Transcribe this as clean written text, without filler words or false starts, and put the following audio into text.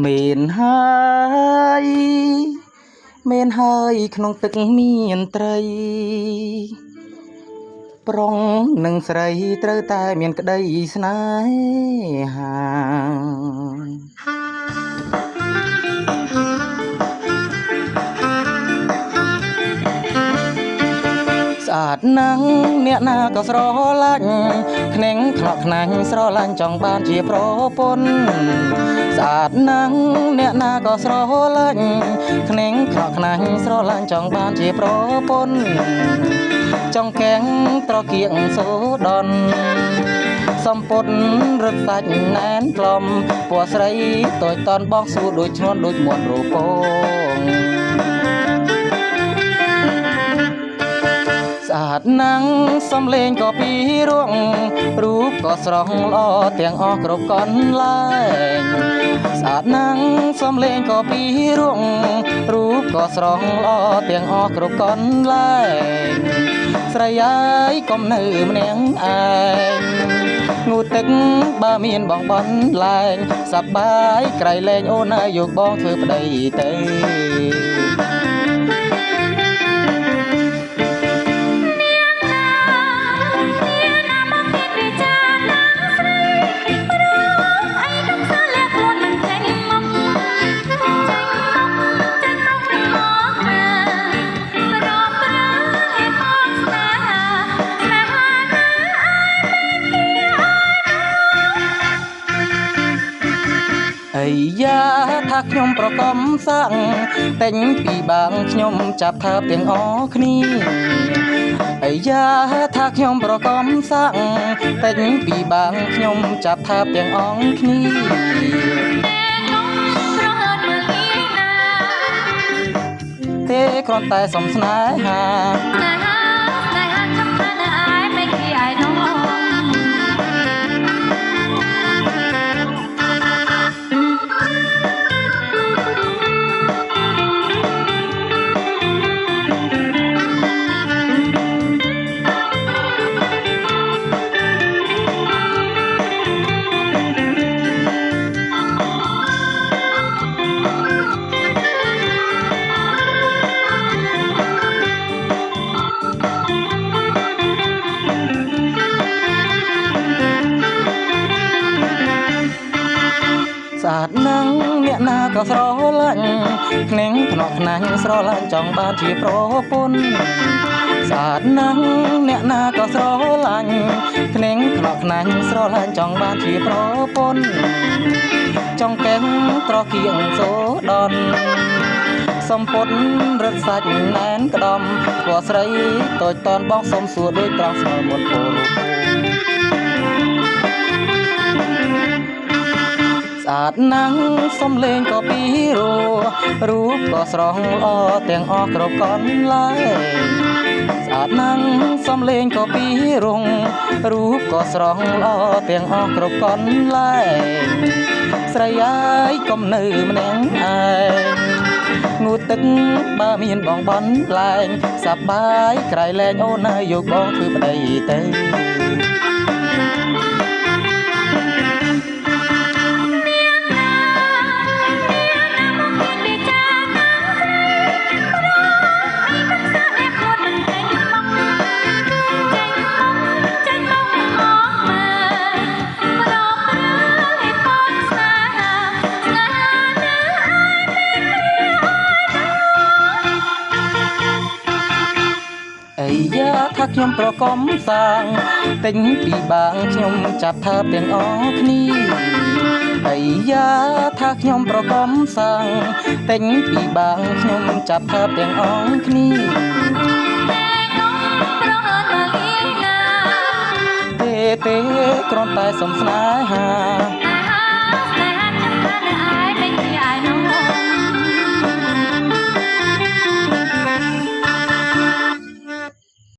មានហើយមានហើយក្នុងទឹកមានត្រីប្រុងនិងស្រីត្រូវតែមានក្តីស្នេហាស្អាតណាស់អ្នកណាក៏ស្រឡាញ់ខ្នែងខ្នក់ខ្នាញ់ស្រឡាញ់ចង់បានជាប្រពន្ធស្អាតណាស់អ្នកណាក៏ស្រឡាញ់ខ្នែងខ្នក់ខ្នាញ់ស្រឡាញ់ចង់បានជាប្រពន្ធចង់កែងត្រកៀកសូដនសំពត់រឹតសាច់ណែនក្លំពណ៌ស្រីតូចតនបងសួរដូចឈ្នន់ដូចមាត់រពងស្អាតណាស់សំលេងក៏ពីរងរូបក៏ស្រស់ល្អទាំងអស់គ្រប់កន្លែងស្អាតណាស់សំលេងក៏ពីរងរូបក៏ស្រស់ល្អទាំងអស់គ្រប់កន្លែងស្រីអើយកុំនៅម្នាក់ឯងងូទឹកបើមានបងបន្លែងសប្បាយក្រៃលែងអូនហើយយកបងធ្វើប្តីទៅអាយ៉ាថាខ្ញុំប្រកំសាំងតែញពីបាងខ្ញុំចាប់ថើបទាំងអស់គ្នាអាយ៉ាថាខ្ញុំប្រកំសាំងតែញពីបាងខ្ញុំចាប់ថើបទាំងអស់គ្នាទេគ្រាន់តែសុំស្នេហាស្អាតណាស់អ្នកណាក៏ស្រឡាញ់ខ្នែងខ្នក់ខ្នាញ់ស្រឡាញ់ចង់បានជាប្រពន្ធស្អាតណាស់អ្នកណាក៏ស្រឡាញ់ខ្នែងខ្នក់ខ្នាញ់ស្រឡាញ់ចង់បានជាប្រពន្ធចង់កែងត្រកៀកសូដនសំពត់រឹតសាច់ណែនក្ដំពណ៌ស្រីតូចតនបងសុំសួរដូចត្រង់ស្មើមុនពោលស្អាតណាស់សំលេងក៏ពីរោរូបក៏ស្រស់ល្អទាំងអស់គ្រប់កន្លែងស្អាតណាស់សំលេងក៏ពីរងរូបក៏ស្រស់ល្អទាំងអស់គ្រប់កន្លែងស្រីអើយកុំនៅម្នាក់ឯងងូទឹកបើមានបងបន្លែងសប្បាយក្រៃលែងអូនហើយយកបងធ្វើប្តីទៅអាយ៉ាថាខ្ញុំប្រកំសាំងតែញពីបាងខ្ញុំចាប់ថើបទាំងអស់គ្នាអាយ៉ាថាខ្ញុំប្រកំសាំងតែញពីបាងខ្ញុំចាប់ថើបទាំងអស់គ្នាទេគ្រាន់តែសុំស្នេហា